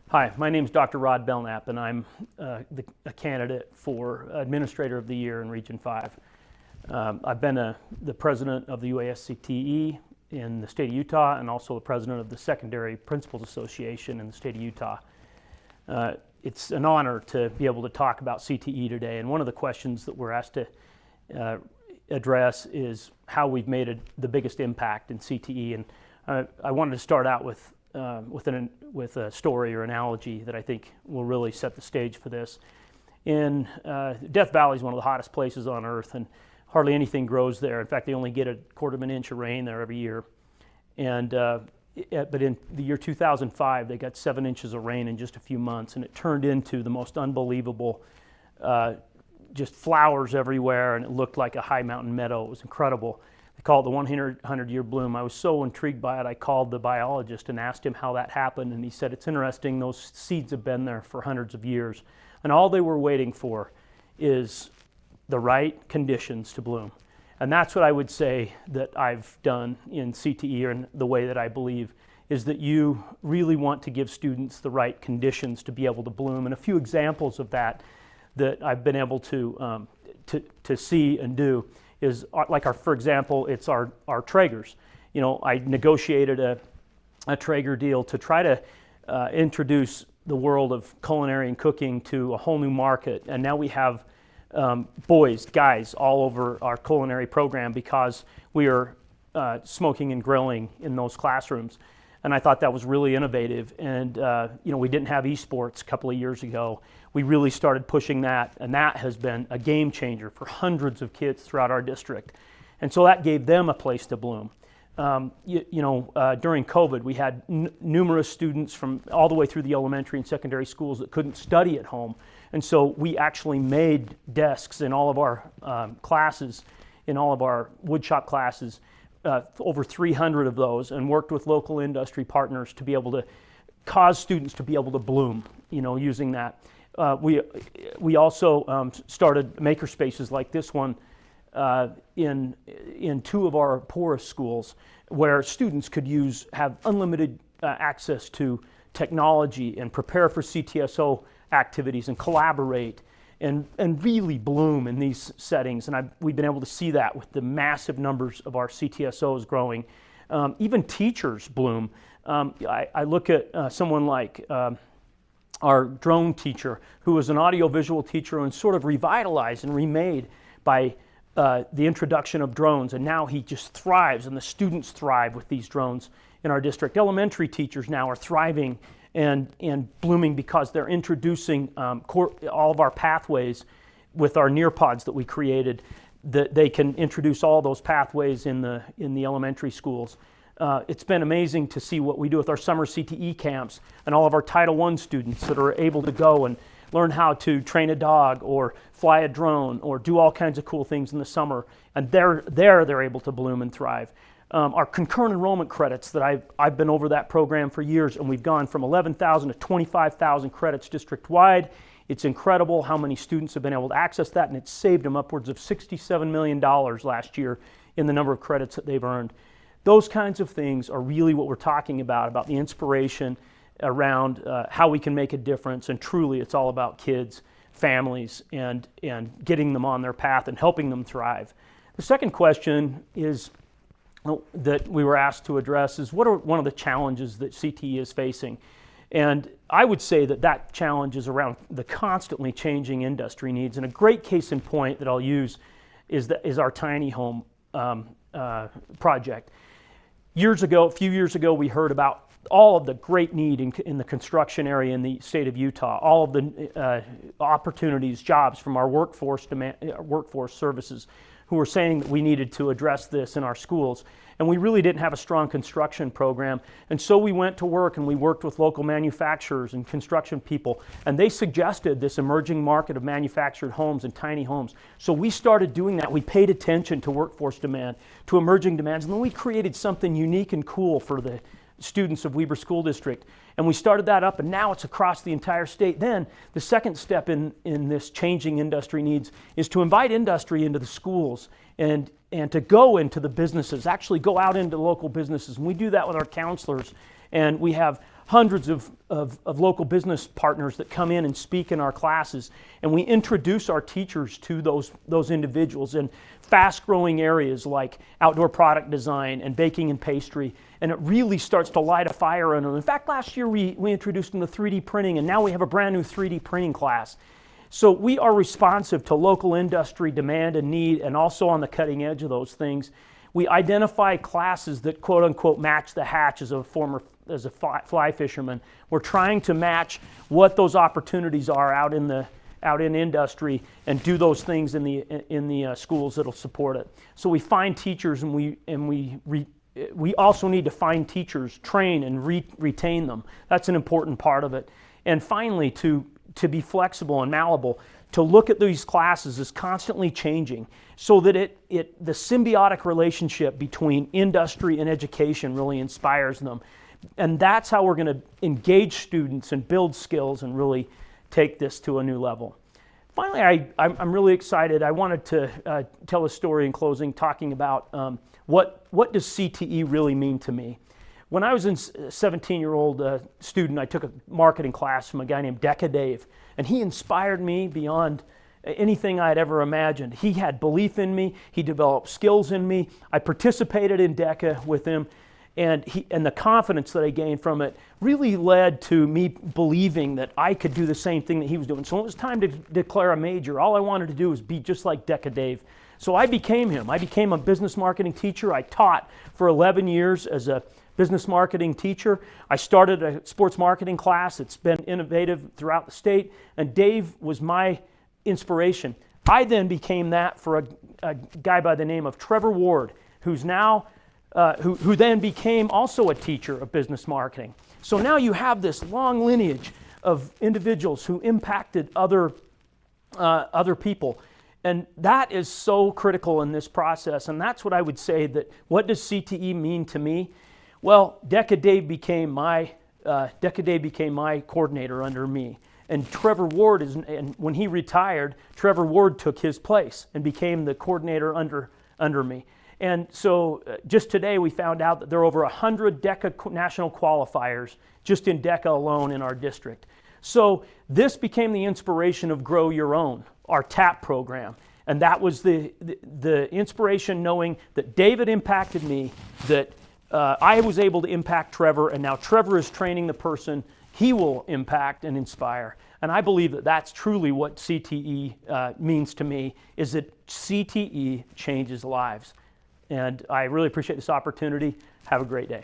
Hi, my name is Dr. Rod Belnap, and I'm a candidate for Administrator of the Year in Region 5. I've been the president of the UASCTE in the state of Utah and also the president of the Secondary Principals Association in the state of Utah. It's an honor to be able to talk about CTE today, and one of the questions that we're asked to address is how we've made the biggest impact in CTE. And I wanted to start out with a story or analogy that I think will really set the stage for this. Death Valley is one of the hottest places on earth, and hardly anything grows there. In fact, they only get a quarter of an inch of rain there every year. But in the year 2005, they got 7 inches of rain in just a few months, and it turned into the most unbelievable, just flowers everywhere, and it looked like a high mountain meadow. It was incredible. They call it the 100-year bloom. I was so intrigued by it, I called the biologist and asked him how that happened, and he said, it's interesting, those seeds have been there for hundreds of years, and all they were waiting for is the right conditions to bloom. And that's what I would say that I've done in CTE, and the way that I believe is that you really want to give students the right conditions to be able to bloom. And a few examples of that I've been able to see and do is for example, it's our Traegers. You know, I negotiated a Traeger deal to try to introduce the world of culinary and cooking to a whole new market, and now we have guys all over our culinary program because we are smoking and grilling in those classrooms. And I thought that was really innovative. And we didn't have esports a couple of years ago. We really started pushing that, and that has been a game changer for hundreds of kids throughout our district. And so that gave them a place to bloom. During COVID, we had numerous students from all the way through the elementary and secondary schools that couldn't study at home. And so we actually made desks in all of our classes, in all of our woodshop classes, over 300 of those, and worked with local industry partners to be able to cause students to be able to bloom, using that. We also started maker spaces like this one in two of our poorest schools, where students could have unlimited access to technology and prepare for CTSO activities and collaborate and really bloom in these settings. And we've been able to see that with the massive numbers of our CTSOs growing. Even teachers bloom. I look at someone like our drone teacher, who was an audiovisual teacher and sort of revitalized and remade by the introduction of drones, and now he just thrives, and the students thrive with these drones in our district. Elementary teachers now are thriving and blooming because they're introducing all of our pathways with our Nearpods that we created, that they can introduce all those pathways in the elementary schools. It's been amazing to see what we do with our summer CTE camps and all of our Title I students that are able to go and learn how to train a dog or fly a drone or do all kinds of cool things in the summer, and they're able to bloom and thrive. Our concurrent enrollment credits that I've been over that program for years, and we've gone from 11,000 to 25,000 credits district-wide. It's incredible how many students have been able to access that, and it's saved them upwards of $67 million last year in the number of credits that they've earned. Those kinds of things are really what we're talking about the inspiration around how we can make a difference, and truly it's all about kids, families, and getting them on their path and helping them thrive. The second question that we were asked to address is, what are one of the challenges that CTE is facing? And I would say that challenge is around the constantly changing industry needs. And a great case in point that I'll use is our tiny home project. A few years ago, we heard about all of the great need in the construction area in the state of Utah, all of the opportunities, jobs from our workforce services, who were saying that we needed to address this in our schools. And we really didn't have a strong construction program. And so we went to work, and we worked with local manufacturers and construction people, and they suggested this emerging market of manufactured homes and tiny homes. So we started doing that. We paid attention to workforce demand, to emerging demands, and then we created something unique and cool for the students of Weber School District. And we started that up, and now it's across the entire state. Then the second step in this changing industry needs is to invite industry into the schools and to go into the businesses, actually go out into local businesses. And we do that with our counselors. And we have hundreds of local business partners that come in and speak in our classes, and we introduce our teachers to those individuals in fast-growing areas like outdoor product design and baking and pastry, and it really starts to light a fire in them. In fact, last year we introduced them to 3D printing, and now we have a brand new 3D printing class. So we are responsive to local industry demand and need, and also on the cutting edge of those things. We identify classes that quote unquote match the hatch as a fly fisherman. We're trying to match what those opportunities are out in industry and do those things in the schools that'll support it. So we find teachers, and we also need to find teachers, train and retain them. That's an important part of it. And finally, to be flexible and malleable, to look at these classes as constantly changing, so that the symbiotic relationship between industry and education really inspires them. And that's how we're going to engage students and build skills and really take this to a new level. Finally, I'm really excited. I wanted to tell a story in closing, talking about what does CTE really mean to me. When I was a 17-year-old student, I took a marketing class from a guy named Deca Dave, and he inspired me beyond anything I had ever imagined. He had belief in me. He developed skills in me. I participated in DECA with him, and the confidence that I gained from it really led to me believing that I could do the same thing that he was doing. So when it was time to declare a major, all I wanted to do was be just like Deca Dave. So I became him. I became a business marketing teacher. I taught for 11 years as a business marketing teacher. I started a sports marketing class. It's been innovative throughout the state, and Dave was my inspiration. I then became that for a guy by the name of Trevor Ward, who's now who then became also a teacher of business marketing. So now you have this long lineage of individuals who impacted other people, and that is so critical in this process. And that's what I would say, that what does CTE mean to me? Well, Deca Dave became my coordinator under me. And Trevor Ward and when he retired, Trevor Ward took his place and became the coordinator under me. And so just today we found out that there are over 100 DECA national qualifiers just in DECA alone in our district. So this became the inspiration of Grow Your Own, our TAP program. And that was the inspiration, knowing that David impacted me, that I was able to impact Trevor, and now Trevor is training the person he will impact and inspire. And I believe that that's truly what CTE means to me, is that CTE changes lives. And I really appreciate this opportunity. Have a great day.